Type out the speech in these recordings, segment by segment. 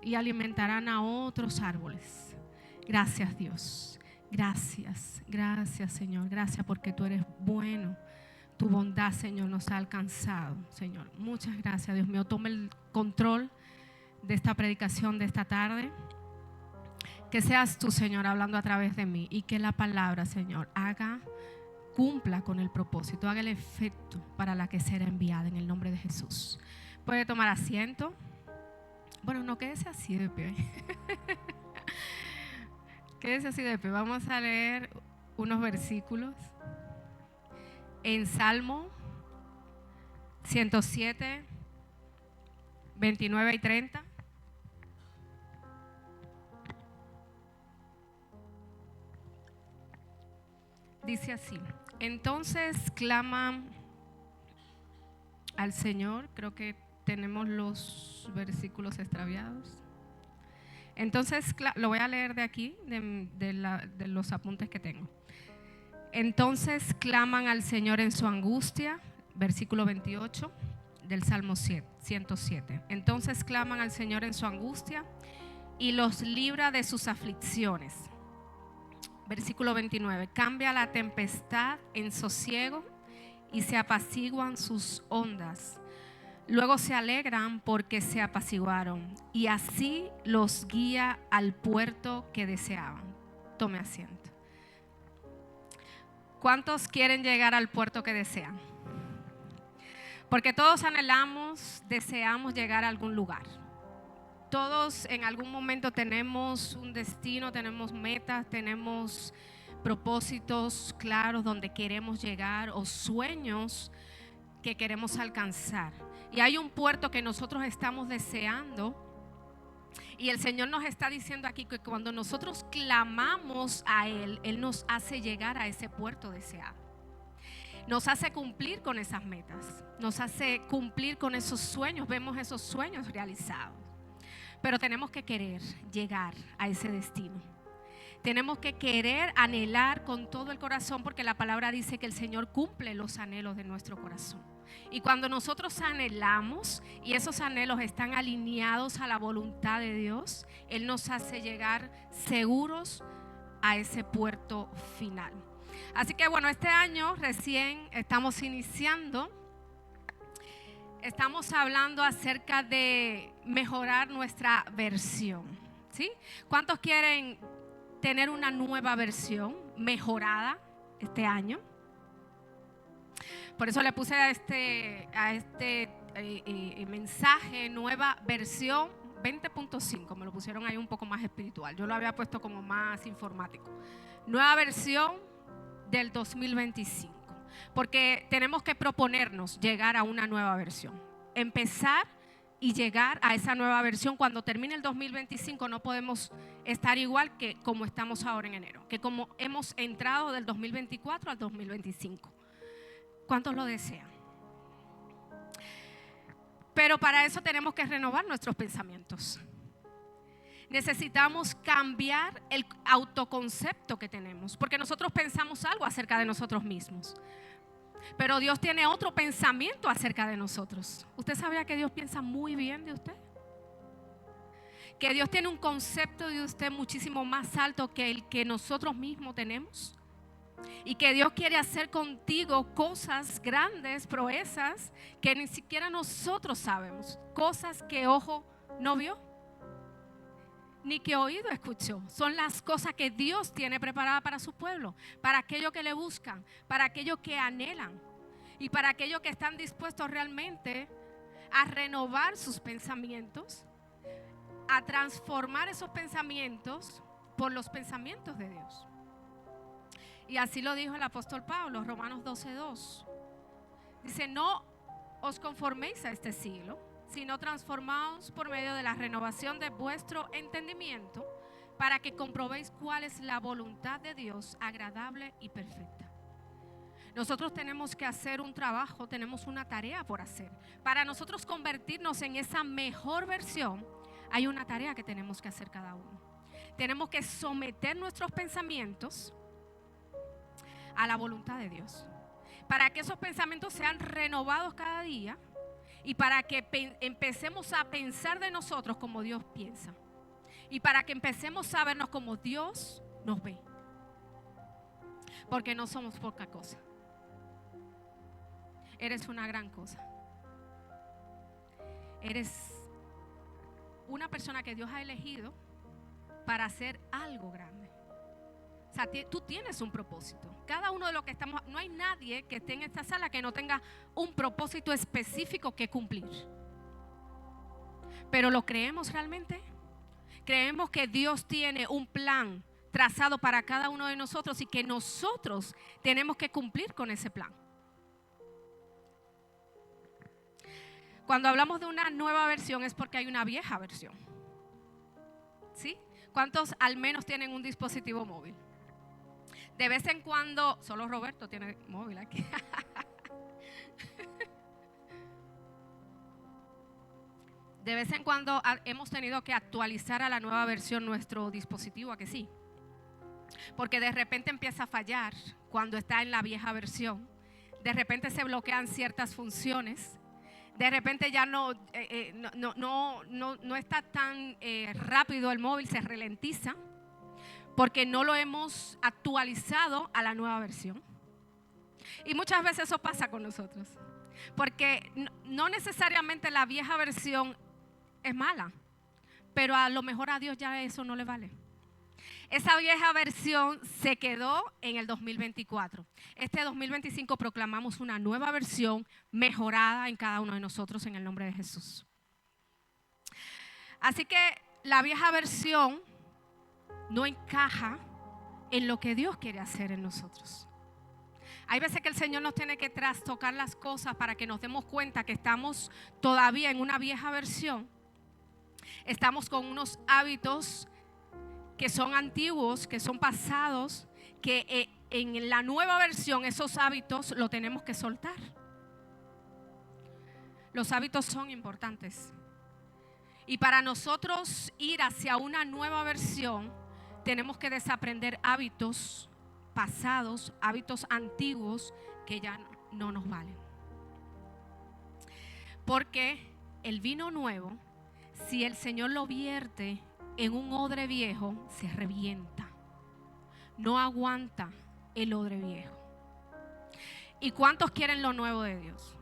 y alimentarán a otros árboles. Gracias, Dios. Gracias, gracias, Señor. Gracias porque tú eres bueno. Tu bondad, Señor, nos ha alcanzado, Señor. Muchas gracias, Dios mío. Toma el control de esta predicación de esta tarde. Que seas tú, Señor, hablando a través de mí, y que la palabra, Señor, cumpla con el propósito, haga el efecto para la que será enviada, en el nombre de Jesús. Puede tomar asiento. Bueno, no, quédese así de pie. Quédese así de pie. Vamos a leer unos versículos en Salmo 107, 29 y 30. Dice así: entonces clama al Señor. Creo que tenemos los versículos extraviados. Entonces, lo voy a leer de aquí, de los apuntes que tengo. Entonces claman al Señor en su angustia, versículo 28 del Salmo 107. Entonces claman al Señor en su angustia y los libra de sus aflicciones. Versículo 29, cambia la tempestad en sosiego y se apaciguan sus ondas. Luego se alegran porque se apaciguaron y así los guía al puerto que deseaban. Tome asiento. ¿Cuántos quieren llegar al puerto que desean? Porque todos anhelamos, deseamos llegar a algún lugar. Todos en algún momento tenemos un destino, tenemos metas, tenemos propósitos claros donde queremos llegar o sueños que queremos alcanzar. Y hay un puerto que nosotros estamos deseando. Y el Señor nos está diciendo aquí que cuando nosotros clamamos a Él, Él nos hace llegar a ese puerto deseado. Nos hace cumplir con esas metas, nos hace cumplir con esos sueños, vemos esos sueños realizados. Pero tenemos que querer llegar a ese destino. Tenemos que querer, anhelar con todo el corazón, porque la palabra dice que el Señor cumple los anhelos de nuestro corazón. Y cuando nosotros anhelamos y esos anhelos están alineados a la voluntad de Dios, Él nos hace llegar seguros a ese puerto final. Así que bueno, este año recién estamos iniciando. Estamos hablando acerca de mejorar nuestra versión, ¿sí? ¿Cuántos quieren tener una nueva versión mejorada este año? Por eso le puse a este mensaje nueva versión 20.5. Me lo pusieron ahí un poco más espiritual. Yo lo había puesto como más informático. Nueva versión del 2025. Porque tenemos que proponernos llegar a una nueva versión. Empezar y llegar a esa nueva versión. Cuando termine el 2025 no podemos estar igual que como estamos ahora en enero. Que como hemos entrado del 2024 al 2025. ¿Cuántos lo desean? Pero para eso tenemos que renovar nuestros pensamientos. Necesitamos cambiar el autoconcepto que tenemos, porque nosotros pensamos algo acerca de nosotros mismos, pero Dios tiene otro pensamiento acerca de nosotros. ¿Usted sabía que Dios piensa muy bien de usted? Que Dios tiene un concepto de usted muchísimo más alto que el que nosotros mismos tenemos. Y que Dios quiere hacer contigo cosas grandes, proezas, que ni siquiera nosotros sabemos. Cosas que ojo no vio, ni que oído escuchó. Son las cosas que Dios tiene preparadas para su pueblo, para aquellos que le buscan, para aquellos que anhelan y para aquellos que están dispuestos realmente a renovar sus pensamientos, a transformar esos pensamientos por los pensamientos de Dios. Y así lo dijo el apóstol Pablo, Romanos 12:2. Dice: no os conforméis a este siglo, sino transformaos por medio de la renovación de vuestro entendimiento, para que comprobéis cuál es la voluntad de Dios, agradable y perfecta. Nosotros tenemos que hacer un trabajo, tenemos una tarea por hacer. Para nosotros convertirnos en esa mejor versión, hay una tarea que tenemos que hacer cada uno. Tenemos que someter nuestros pensamientos a la voluntad de Dios, para que esos pensamientos sean renovados cada día y para que empecemos a pensar de nosotros como Dios piensa. Y para que empecemos a vernos como Dios nos ve. Porque no somos poca cosa. Eres una gran cosa. Eres una persona que Dios ha elegido para hacer algo grande. O sea, tú tienes un propósito. Cada uno de los que estamos, no hay nadie que esté en esta sala que no tenga un propósito específico que cumplir. Pero ¿lo creemos realmente? Creemos que Dios tiene un plan trazado para cada uno de nosotros y que nosotros tenemos que cumplir con ese plan. Cuando hablamos de una nueva versión es porque hay una vieja versión. ¿Sí? ¿Cuántos al menos tienen un dispositivo móvil? De vez en cuando, solo Roberto tiene móvil aquí. De vez en cuando hemos tenido que actualizar a la nueva versión nuestro dispositivo, ¿a que sí? Porque de repente empieza a fallar cuando está en la vieja versión. De repente se bloquean ciertas funciones. De repente ya no está tan rápido el móvil, se ralentiza porque no lo hemos actualizado a la nueva versión. Y muchas veces eso pasa con nosotros, porque no necesariamente la vieja versión es mala, pero a lo mejor a Dios ya eso no le vale. Esa vieja versión se quedó en el 2024. Este 2025 proclamamos una nueva versión mejorada en cada uno de nosotros en el nombre de Jesús. Así que la vieja versión no encaja en lo que Dios quiere hacer en nosotros. Hay veces que el Señor nos tiene que trastocar las cosas para que nos demos cuenta que estamos todavía en una vieja versión. Estamos con unos hábitos que son antiguos, que son pasados, que en la nueva versión esos hábitos los tenemos que soltar. Los hábitos son importantes. Y para nosotros ir hacia una nueva versión, tenemos que desaprender hábitos pasados, hábitos antiguos que ya no nos valen. Porque el vino nuevo, si el Señor lo vierte en un odre viejo, se revienta. No aguanta el odre viejo. ¿Y cuántos quieren lo nuevo de Dios?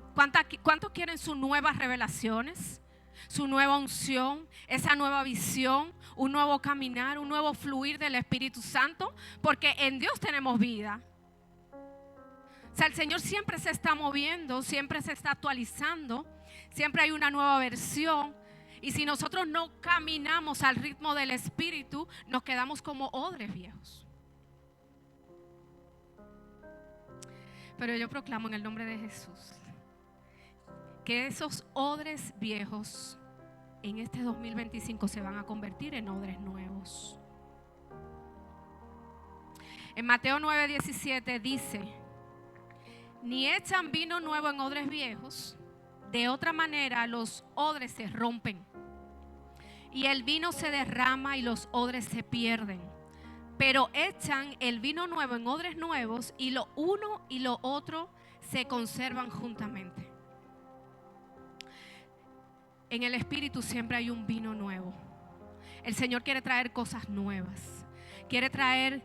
¿Cuántos quieren sus nuevas revelaciones? Su nueva unción, esa nueva visión, un nuevo caminar, un nuevo fluir del Espíritu Santo, porque en Dios tenemos vida. O sea, el Señor siempre se está moviendo, siempre se está actualizando, siempre hay una nueva versión. Y si nosotros no caminamos al ritmo del Espíritu, nos quedamos como odres viejos. Pero yo proclamo en el nombre de Jesús que esos odres viejos en este 2025 se van a convertir en odres nuevos. En Mateo 9:17 dice: ni echan vino nuevo en odres viejos, de otra manera los odres se rompen y el vino se derrama y los odres se pierden. Pero echan el vino nuevo en odres nuevos y lo uno y lo otro se conservan juntamente. En el Espíritu siempre hay un vino nuevo. El Señor quiere traer cosas nuevas. Quiere traer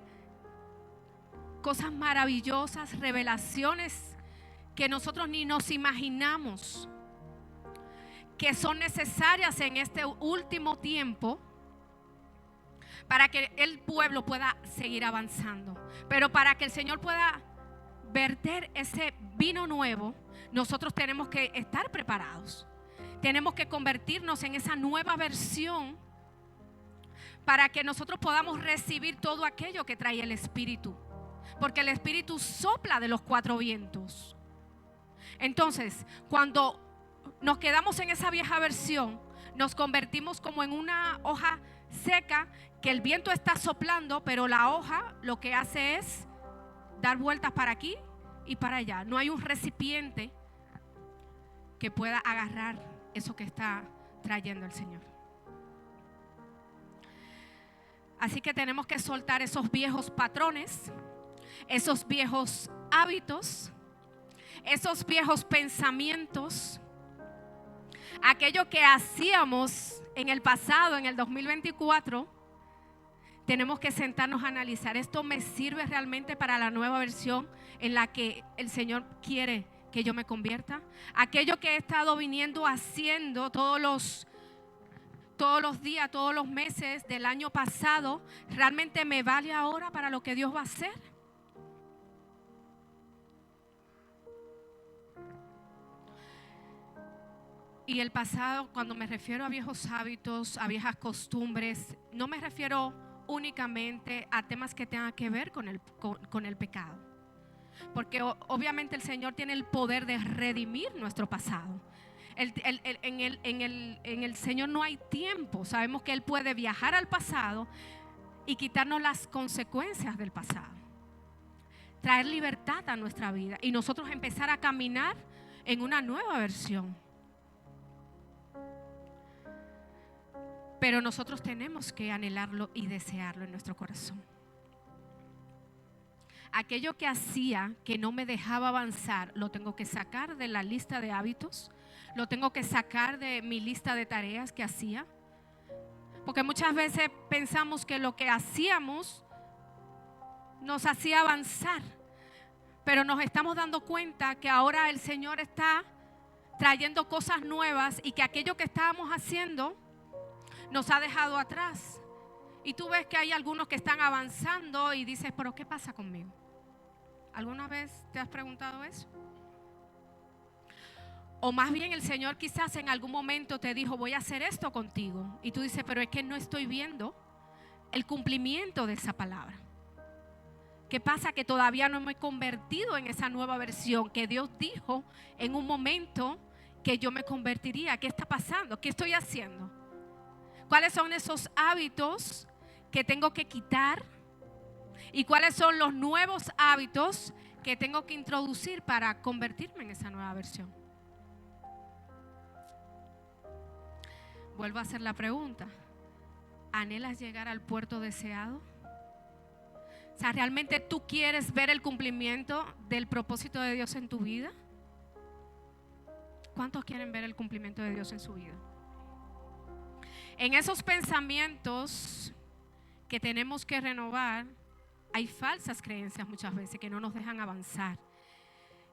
cosas maravillosas, revelaciones que nosotros ni nos imaginamos, que son necesarias en este último tiempo para que el pueblo pueda seguir avanzando. Pero para que el Señor pueda verter ese vino nuevo, nosotros tenemos que estar preparados. Tenemos que convertirnos en esa nueva versión para que nosotros podamos recibir todo aquello que trae el Espíritu. Porque el Espíritu sopla de los cuatro vientos. Entonces, cuando nos quedamos en esa vieja versión, nos convertimos como en una hoja seca que el viento está soplando, pero la hoja lo que hace es dar vueltas para aquí y para allá. No hay un recipiente que pueda agarrar eso que está trayendo el Señor. Así que tenemos que soltar esos viejos patrones, esos viejos hábitos, esos viejos pensamientos Aquello que hacíamos en el pasado, en el 2024, tenemos que sentarnos a analizar, ¿esto me sirve realmente para la nueva versión en la que el Señor quiere que yo me convierta? Aquello que he estado viniendo haciendo todos los días, todos los meses del año pasado, ¿realmente me vale ahora para lo que Dios va a hacer? Y el pasado, cuando me refiero a viejos hábitos, a viejas costumbres, no me refiero únicamente a temas que tengan que ver con el pecado. Porque obviamente el Señor tiene el poder de redimir nuestro pasado. En el Señor no hay tiempo. Sabemos que Él puede viajar al pasado y quitarnos las consecuencias del pasado, traer libertad a nuestra vida y nosotros empezar a caminar en una nueva versión. Pero nosotros tenemos que anhelarlo y desearlo en nuestro corazón. Aquello que hacía que no me dejaba avanzar, lo tengo que sacar de la lista de hábitos, lo tengo que sacar de mi lista de tareas que hacía. Porque muchas veces pensamos que lo que hacíamos nos hacía avanzar, pero nos estamos dando cuenta que ahora el Señor está trayendo cosas nuevas y que aquello que estábamos haciendo nos ha dejado atrás. Y tú ves que hay algunos que están avanzando y dices, pero ¿qué pasa conmigo? ¿Alguna vez te has preguntado eso? O más bien el Señor quizás en algún momento te dijo, voy a hacer esto contigo. Y tú dices, pero es que no estoy viendo el cumplimiento de esa palabra. ¿Qué pasa? Que todavía no me he convertido en esa nueva versión que Dios dijo en un momento que yo me convertiría. ¿Qué está pasando? ¿Qué estoy haciendo? ¿Cuáles son esos hábitos que tengo que quitar? ¿Y cuáles son los nuevos hábitos que tengo que introducir para convertirme en esa nueva versión? Vuelvo a hacer la pregunta. ¿Anhelas llegar al puerto deseado? O sea, ¿realmente tú quieres ver el cumplimiento del propósito de Dios en tu vida? ¿Cuántos quieren ver el cumplimiento de Dios en su vida? En esos pensamientos que tenemos que renovar, hay falsas creencias muchas veces que no nos dejan avanzar.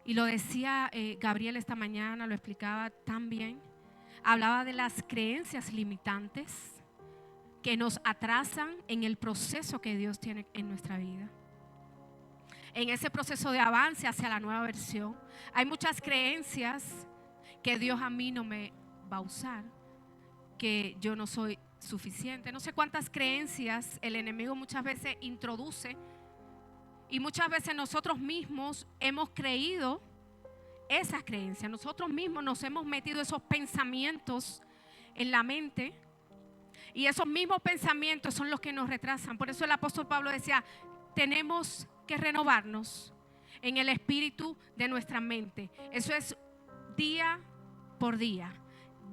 Y lo decía Gabriel esta mañana, lo explicaba tan bien. Hablaba de las creencias limitantes que nos atrasan en el proceso que Dios tiene en nuestra vida. En ese proceso de avance hacia la nueva versión, hay muchas creencias que Dios a mí no me va a usar, que yo no soy suficiente. No sé cuántas creencias el enemigo muchas veces introduce y muchas veces nosotros mismos hemos creído esas creencias. Nosotros mismos nos hemos metido esos pensamientos en la mente y esos mismos pensamientos son los que nos retrasan. Por eso el apóstol Pablo decía, tenemos que renovarnos en el espíritu de nuestra mente. Eso es día por día,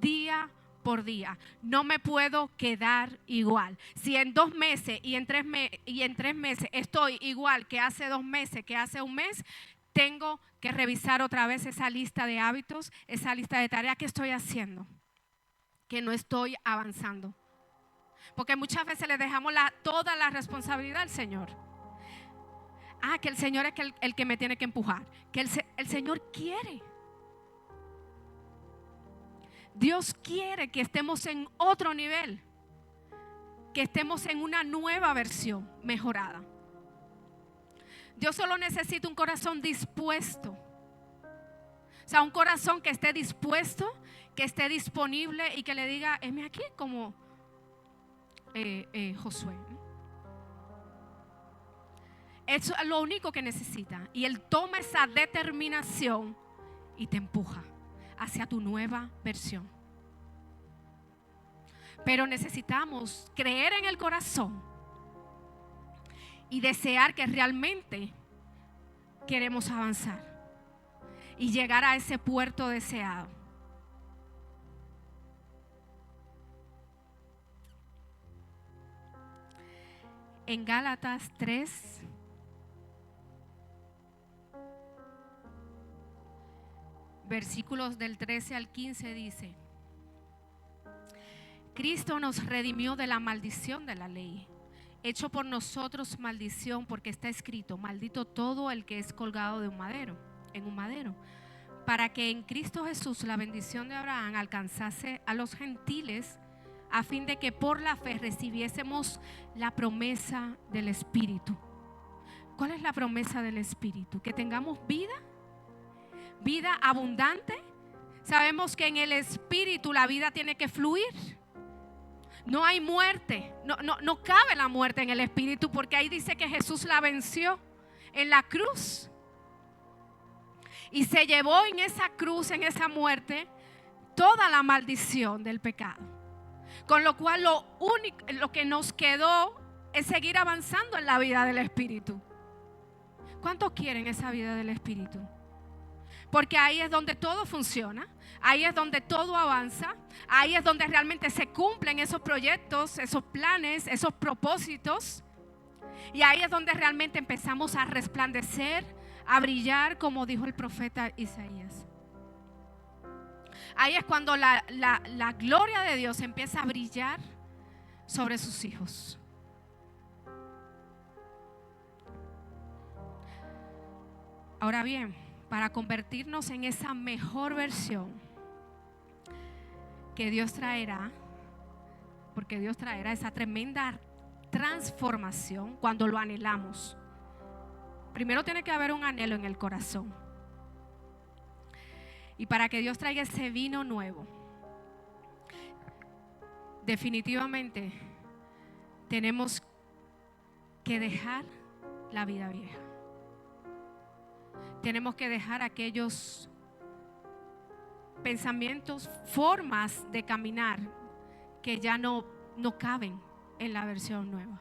día por día. No me puedo quedar igual. Si en 2 meses y en 3 meses estoy igual que hace 2 meses, que hace un mes, tengo que revisar otra vez esa lista de hábitos, esa lista de tareas que estoy haciendo, que no estoy avanzando. Porque muchas veces le dejamos toda la responsabilidad al Señor. Que el Señor es el que me tiene que empujar, que el Señor quiere. Dios quiere que estemos en otro nivel, que estemos en una nueva versión mejorada. Dios solo necesita un corazón dispuesto. O sea, un corazón que esté dispuesto, que esté disponible y que le diga, heme aquí como Josué. Eso es lo único que necesita. Y Él toma esa determinación y te empuja hacia tu nueva versión. Pero necesitamos creer en el corazón y desear que realmente queremos avanzar y llegar a ese puerto deseado. En Gálatas 3, versículos del 13 al 15 dice: Cristo nos redimió de la maldición de la ley, hecho por nosotros maldición, porque está escrito: maldito todo el que es colgado de en un madero, para que en Cristo Jesús la bendición de Abraham alcanzase a los gentiles, a fin de que por la fe recibiésemos la promesa del Espíritu. ¿Cuál es la promesa del Espíritu? Que tengamos vida abundante. Sabemos que en el Espíritu la vida tiene que fluir. No hay muerte, no cabe la muerte en el Espíritu, porque ahí dice que Jesús la venció en la cruz. Y se llevó en esa cruz, en esa muerte, toda la maldición del pecado. Con lo cual lo que nos quedó es seguir avanzando en la vida del Espíritu. ¿Cuántos quieren esa vida del Espíritu? Porque ahí es donde todo funciona, ahí es donde todo avanza, ahí es donde realmente se cumplen esos proyectos, esos planes, esos propósitos. Y ahí es donde realmente empezamos a resplandecer, a brillar, como dijo el profeta Isaías. Ahí es cuando la gloria de Dios empieza a brillar sobre sus hijos. Ahora bien, para convertirnos en esa mejor versión que Dios traerá, porque Dios traerá esa tremenda transformación cuando lo anhelamos. Primero tiene que haber un anhelo en el corazón. Y para que Dios traiga ese vino nuevo, definitivamente tenemos que dejar la vida vieja. Tenemos que dejar aquellos pensamientos, formas de caminar que ya no caben en la versión nueva.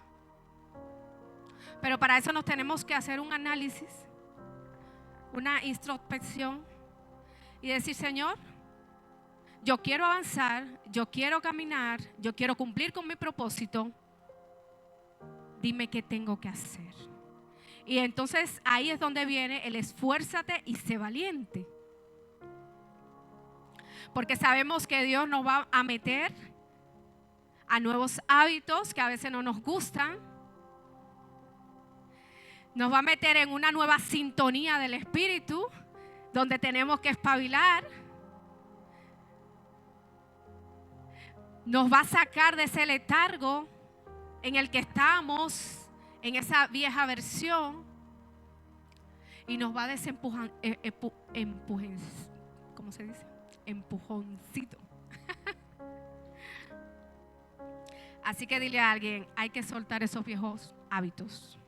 Pero para eso nos tenemos que hacer un análisis, una introspección y decir: Señor, yo quiero avanzar, yo quiero caminar, yo quiero cumplir con mi propósito. Dime qué tengo que hacer. Y entonces ahí es donde viene el esfuérzate y sé valiente. Porque sabemos que Dios nos va a meter a nuevos hábitos que a veces no nos gustan. Nos va a meter en una nueva sintonía del Espíritu, donde tenemos que espabilar. Nos va a sacar de ese letargo en el que estamos, en esa vieja versión, y nos va a desempujar, ¿cómo se dice? Empujoncito. Así que dile a alguien: hay que soltar esos viejos hábitos.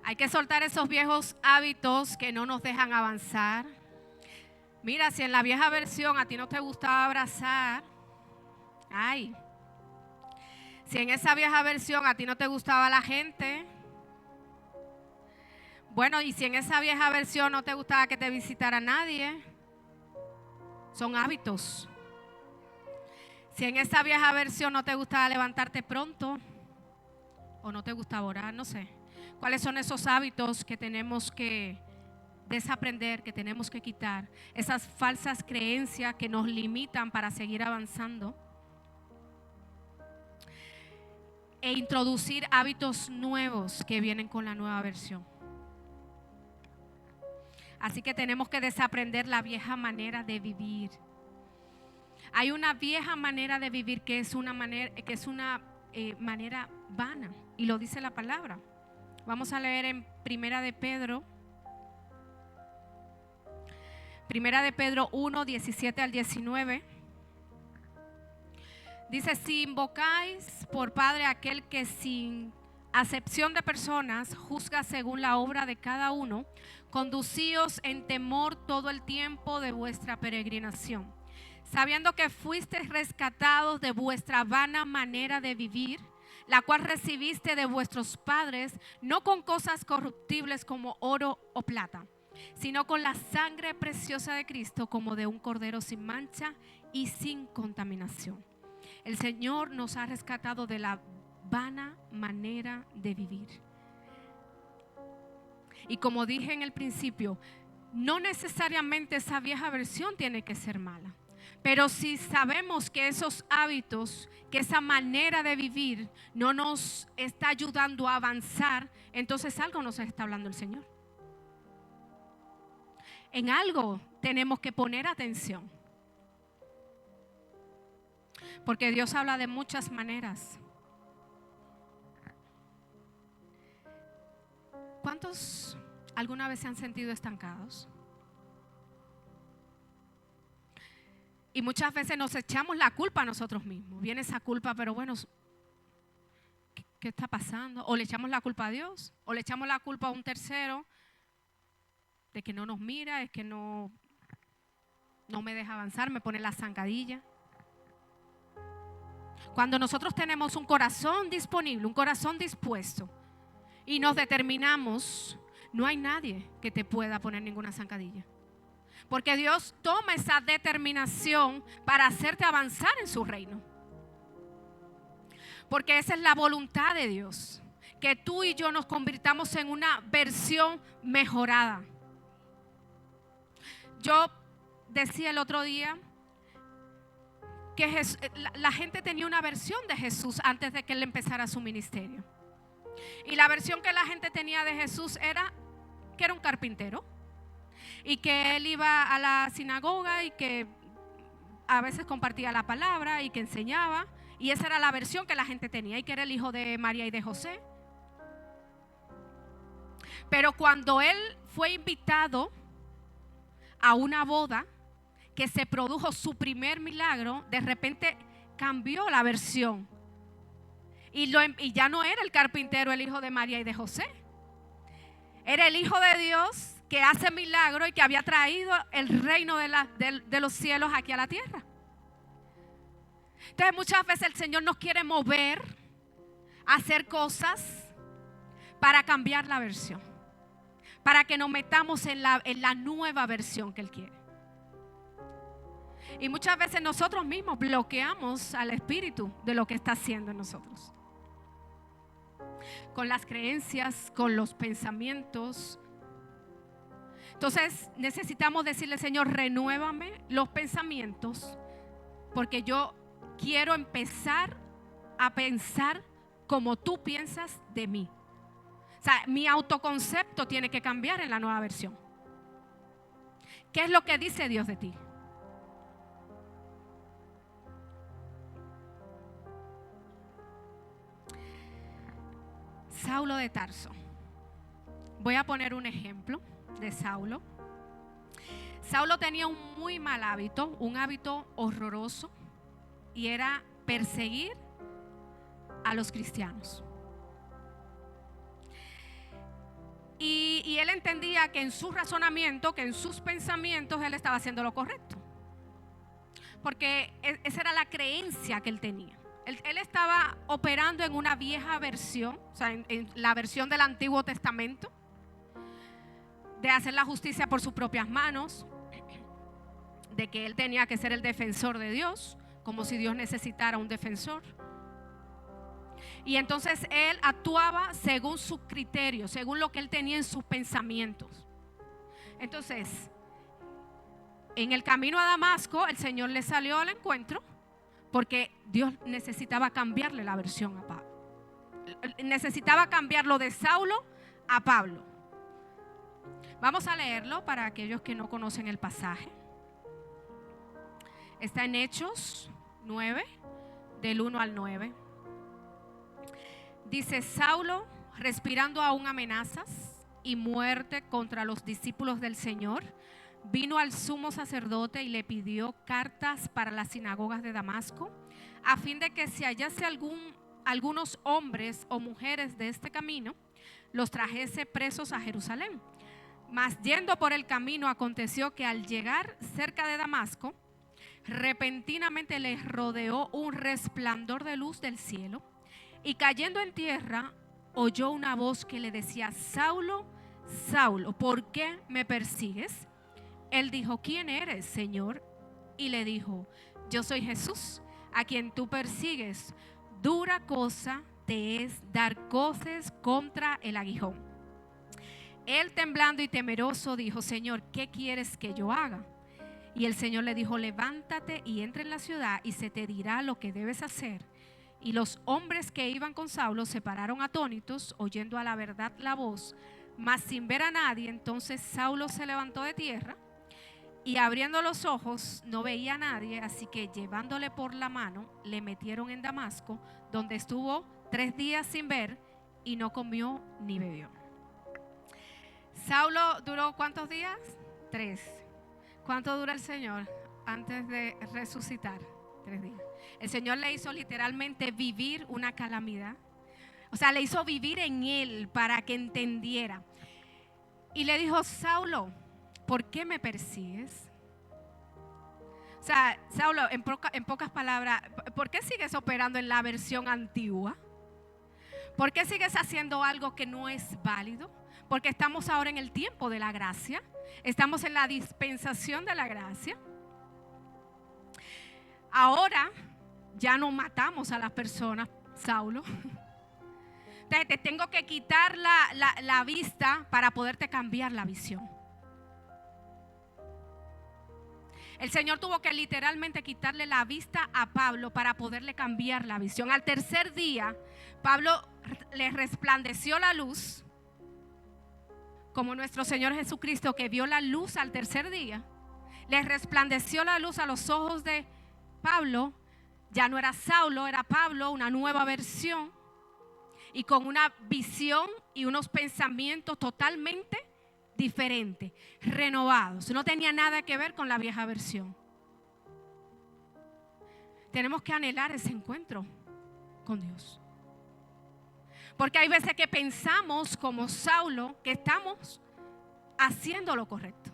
Hay que soltar esos viejos hábitos que no nos dejan avanzar. Mira, si en la vieja versión a ti no te gustaba abrazar, si en esa vieja versión a ti no te gustaba la gente, bueno, y si en esa vieja versión no te gustaba que te visitara nadie, son hábitos. Si en esa vieja versión no te gustaba levantarte pronto, o no te gustaba orar, no sé. ¿Cuáles son esos hábitos que tenemos que desaprender, que tenemos que quitar? Esas falsas creencias que nos limitan para seguir avanzando. E introducir hábitos nuevos que vienen con la nueva versión. Así que tenemos que desaprender la vieja manera de vivir. Hay una vieja manera de vivir que es una manera vana, y lo dice la palabra. Vamos a leer en Primera de Pedro 1, 17 al 19. Dice: si invocáis por Padre a aquel que sin acepción de personas juzga según la obra de cada uno, conducíos en temor todo el tiempo de vuestra peregrinación, sabiendo que fuisteis rescatados de vuestra vana manera de vivir, la cual recibiste de vuestros padres, no con cosas corruptibles como oro o plata, sino con la sangre preciosa de Cristo, como de un cordero sin mancha y sin contaminación. El Señor nos ha rescatado de la vana manera de vivir. Y como dije en el principio, no necesariamente esa vieja versión tiene que ser mala. Pero si sabemos que esos hábitos, que esa manera de vivir no nos está ayudando a avanzar, entonces algo nos está hablando el Señor. En algo tenemos que poner atención. Porque Dios habla de muchas maneras. ¿Cuántos alguna vez se han sentido estancados? Y muchas veces nos echamos la culpa a nosotros mismos. Viene esa culpa, pero bueno, ¿qué está pasando? O le echamos la culpa a Dios, o le echamos la culpa a un tercero de que no nos mira, es que no me deja avanzar, me pone la zancadilla. Cuando nosotros tenemos un corazón disponible, un corazón dispuesto y nos determinamos, no hay nadie que te pueda poner ninguna zancadilla. Porque Dios toma esa determinación para hacerte avanzar en su reino. Porque esa es la voluntad de Dios, que tú y yo nos convirtamos en una versión mejorada. Yo decía el otro día que la gente tenía una versión de Jesús antes de que él empezara su ministerio. Y la versión que la gente tenía de Jesús era que era un carpintero y que él iba a la sinagoga y que a veces compartía la palabra y que enseñaba, y esa era la versión que la gente tenía, y que era el hijo de María y de José. Pero cuando él fue invitado a una boda, que se produjo su primer milagro, de repente cambió la versión y ya no era el carpintero el hijo de María y de José, era el hijo de Dios que hace milagro y que había traído el reino de los cielos aquí a la tierra. Entonces muchas veces el Señor nos quiere mover a hacer cosas para cambiar la versión, para que nos metamos en la nueva versión que Él quiere. Y muchas veces nosotros mismos bloqueamos al Espíritu de lo que está haciendo en nosotros, con las creencias, con los pensamientos. Entonces necesitamos decirle: Señor, renuévame los pensamientos, porque yo quiero empezar a pensar como tú piensas de mí. O sea, mi autoconcepto tiene que cambiar en la nueva versión. ¿Qué es lo que dice Dios de ti? Saulo de Tarso. Voy a poner un ejemplo de Saulo. Saulo tenía un muy mal hábito, un hábito horroroso, y era perseguir a los cristianos. Y él entendía que en su razonamiento, que en sus pensamientos, él estaba haciendo lo correcto. Porque esa era la creencia que él tenía. Él estaba operando en una vieja versión, o sea, en la versión del Antiguo Testamento, de hacer la justicia por sus propias manos, de que él tenía que ser el defensor de Dios, como si Dios necesitara un defensor. Y entonces él actuaba según sus criterios, según lo que él tenía en sus pensamientos. Entonces, en el camino a Damasco, el Señor le salió al encuentro, porque Dios necesitaba cambiarle la versión a Pablo. Necesitaba cambiarlo de Saulo a Pablo. Vamos a leerlo para aquellos que no conocen el pasaje. Está en Hechos 9, del 1 al 9. Dice: Saulo, respirando aún amenazas y muerte contra los discípulos del Señor, vino al sumo sacerdote y le pidió cartas para las sinagogas de Damasco, a fin de que si hallase algunos hombres o mujeres de este camino, los trajese presos a Jerusalén. Mas yendo por el camino, aconteció que al llegar cerca de Damasco, repentinamente les rodeó un resplandor de luz del cielo, y cayendo en tierra oyó una voz que le decía: Saulo, Saulo, ¿por qué me persigues? Él dijo: ¿quién eres, Señor? Y le dijo: yo soy Jesús, a quien tú persigues. Dura cosa te es dar coces contra el aguijón. Él, temblando y temeroso, dijo: Señor, ¿qué quieres que yo haga? Y el Señor le dijo: levántate y entra en la ciudad y se te dirá lo que debes hacer. Y los hombres que iban con Saulo se pararon atónitos, oyendo a la verdad la voz, mas sin ver a nadie. Entonces Saulo se levantó de tierra y abriendo los ojos no veía a nadie, así que llevándole por la mano le metieron en Damasco, donde estuvo 3 días sin ver y no comió ni bebió. Saulo duró ¿cuántos días? 3. ¿Cuánto dura el Señor antes de resucitar? 3 días. El Señor le hizo literalmente vivir una calamidad. O sea, le hizo vivir en él para que entendiera. Y le dijo: Saulo, ¿por qué me persigues? O sea, Saulo, en pocas palabras, ¿por qué sigues operando en la versión antigua? ¿Por qué sigues haciendo algo que no es válido? Porque estamos ahora en el tiempo de la gracia. Estamos en la dispensación de la gracia. Ahora ya no matamos a las personas, Saulo. Entonces te tengo que quitar la vista para poderte cambiar la visión. El Señor tuvo que literalmente quitarle la vista a Pablo para poderle cambiar la visión. Al tercer día, Pablo le resplandeció la luz, como nuestro Señor Jesucristo, que vio la luz al tercer día. Le resplandeció la luz a los ojos de Pablo. Ya no era Saulo, era Pablo, una nueva versión, y con una visión y unos pensamientos totalmente diferentes, renovados. No tenía nada que ver con la vieja versión. Tenemos que anhelar ese encuentro con Dios, porque hay veces que pensamos como Saulo que estamos haciendo lo correcto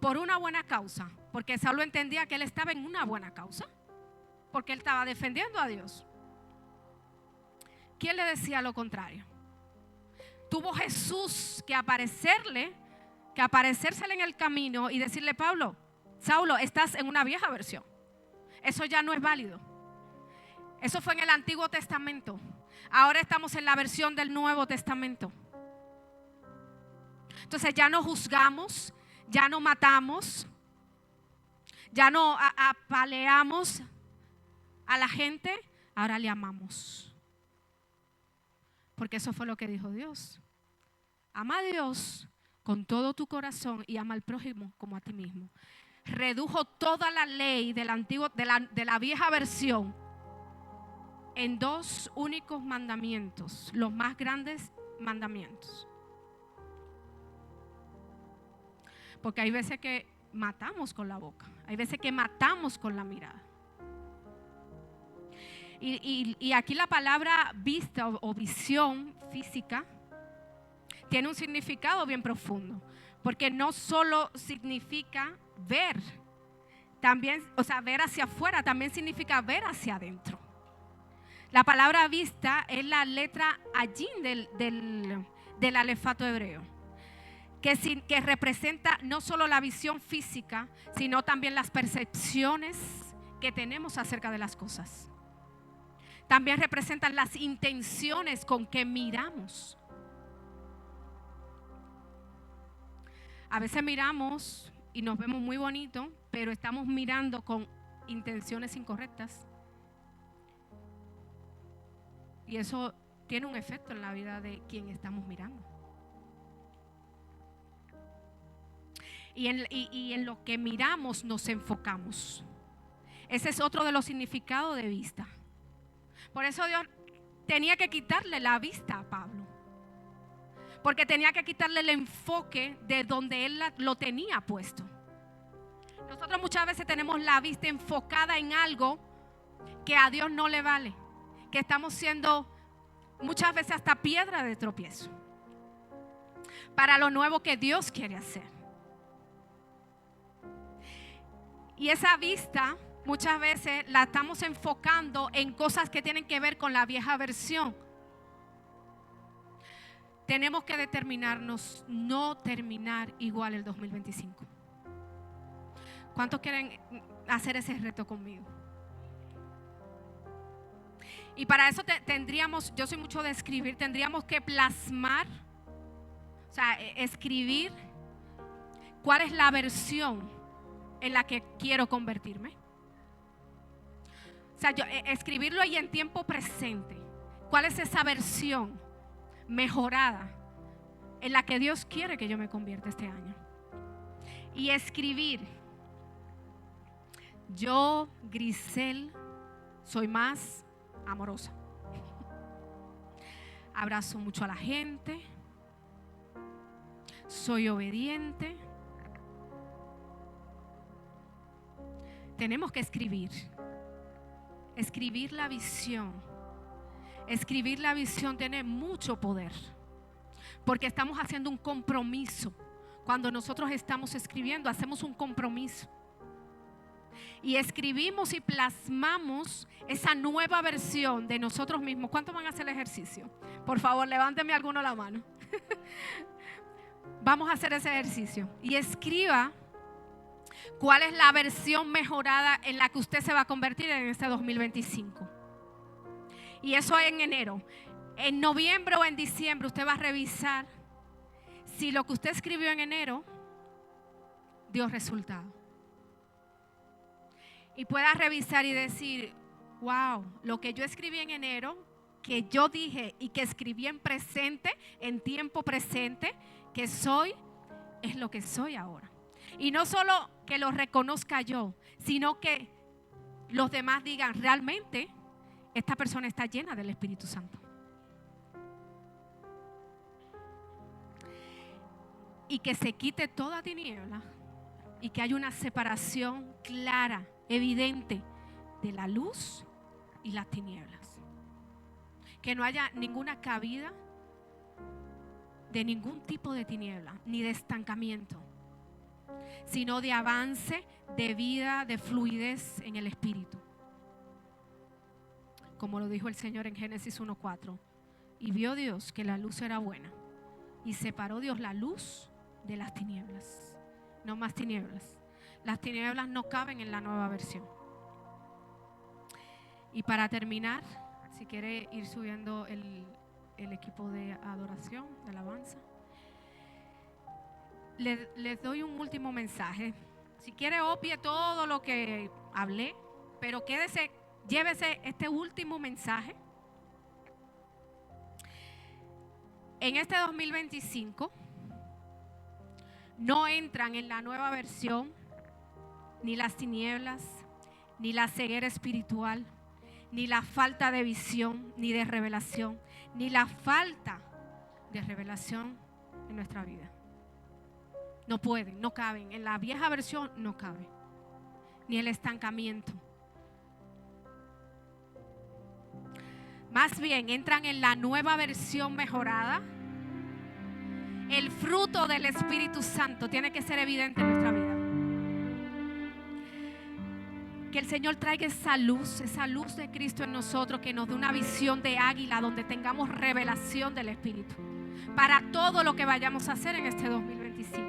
por una buena causa, porque Saulo entendía que él estaba en una buena causa, porque él estaba defendiendo a Dios. ¿Quién le decía lo contrario? Tuvo Jesús que aparecérsele en el camino y decirle: Pablo, Saulo, estás en una vieja versión. Eso ya no es válido. Eso fue en el Antiguo Testamento. Ahora estamos en la versión del Nuevo Testamento. Entonces ya no juzgamos, ya no matamos, ya no apaleamos a la gente, ahora le amamos. Porque eso fue lo que dijo Dios. Ama a Dios con todo tu corazón y ama al prójimo como a ti mismo. Redujo toda la ley del antiguo, de la vieja versión en 2 únicos mandamientos, los más grandes mandamientos. Porque hay veces que matamos con la boca, hay veces que matamos con la mirada. Y aquí la palabra vista o visión física tiene un significado bien profundo, porque no solo significa ver, también, o sea, ver hacia afuera, también significa ver hacia adentro. La palabra vista es la letra ayin del alefato hebreo, que representa no solo la visión física, sino también las percepciones que tenemos acerca de las cosas. También representan las intenciones con que miramos. A veces miramos y nos vemos muy bonitos, pero estamos mirando con intenciones incorrectas. Y eso tiene un efecto en la vida de quien estamos mirando. Y en lo que miramos nos enfocamos. Ese es otro de los significados de vista. Por eso Dios tenía que quitarle la vista a Pablo, porque tenía que quitarle el enfoque de donde él lo tenía puesto. Nosotros muchas veces tenemos la vista enfocada en algo que a Dios no le vale, que estamos siendo muchas veces hasta piedra de tropiezo para lo nuevo que Dios quiere hacer. Y esa vista muchas veces la estamos enfocando en cosas que tienen que ver con la vieja versión. Tenemos que determinarnos no terminar igual el 2025. ¿Cuántos quieren hacer ese reto conmigo? Y para eso tendríamos, yo soy mucho de escribir, tendríamos que plasmar O sea, escribir cuál es la versión en la que quiero convertirme. O sea, escribirlo ahí en tiempo presente. ¿Cuál es esa versión mejorada en la que Dios quiere que yo me convierta este año? Y escribir: yo, Grisel, soy más amorosa. Abrazo mucho a la gente. Soy obediente. Tenemos que escribir la visión. Escribir la visión tiene mucho poder, porque estamos haciendo un compromiso. Cuando nosotros estamos escribiendo, hacemos un compromiso. Y escribimos y plasmamos esa nueva versión de nosotros mismos. ¿Cuántos van a hacer el ejercicio? Por favor, levánteme alguno la mano. Vamos a hacer ese ejercicio. Y escriba cuál es la versión mejorada en la que usted se va a convertir en este 2025. Y eso en enero. En noviembre o en diciembre usted va a revisar si lo que usted escribió en enero dio resultado. Y pueda revisar y decir: wow, lo que yo escribí en enero, que yo dije y que escribí en presente, en tiempo presente, que soy, es lo que soy ahora. Y no solo que lo reconozca yo, sino que los demás digan: realmente esta persona está llena del Espíritu Santo. Y que se quite toda tiniebla y que haya una separación clara, evidente, de la luz y las tinieblas. Que no haya ninguna cabida de ningún tipo de tiniebla, ni de estancamiento, sino de avance, de vida, de fluidez en el Espíritu. Como lo dijo el Señor en Génesis 1:4. Y vio Dios que la luz era buena, y separó Dios la luz de las tinieblas. No más tinieblas. Las tinieblas no caben en la nueva versión. Y para terminar, si quiere ir subiendo el equipo de adoración, de alabanza, les doy un último mensaje. Si quiere, obvie todo lo que hablé, pero llévese este último mensaje. En este 2025 no entran en la nueva versión ni las tinieblas, ni la ceguera espiritual, ni la falta de visión, ni de revelación, ni la falta de revelación en nuestra vida. No pueden, no caben. En la vieja versión no cabe. Ni el estancamiento. Más bien entran en la nueva versión mejorada. El fruto del Espíritu Santo tiene que ser evidente en nuestra vida. Que el Señor traiga esa luz de Cristo en nosotros, que nos dé una visión de águila donde tengamos revelación del Espíritu para todo lo que vayamos a hacer en este 2025.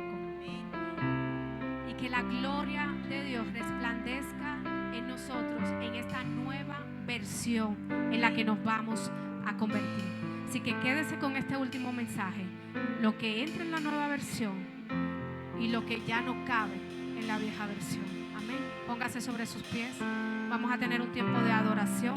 Y que la gloria de Dios resplandezca en nosotros en esta nueva versión en la que nos vamos a convertir. Así que quédese con este último mensaje: lo que entra en la nueva versión y lo que ya no cabe en la vieja versión. Amén. Póngase sobre sus pies. Vamos a tener un tiempo de adoración.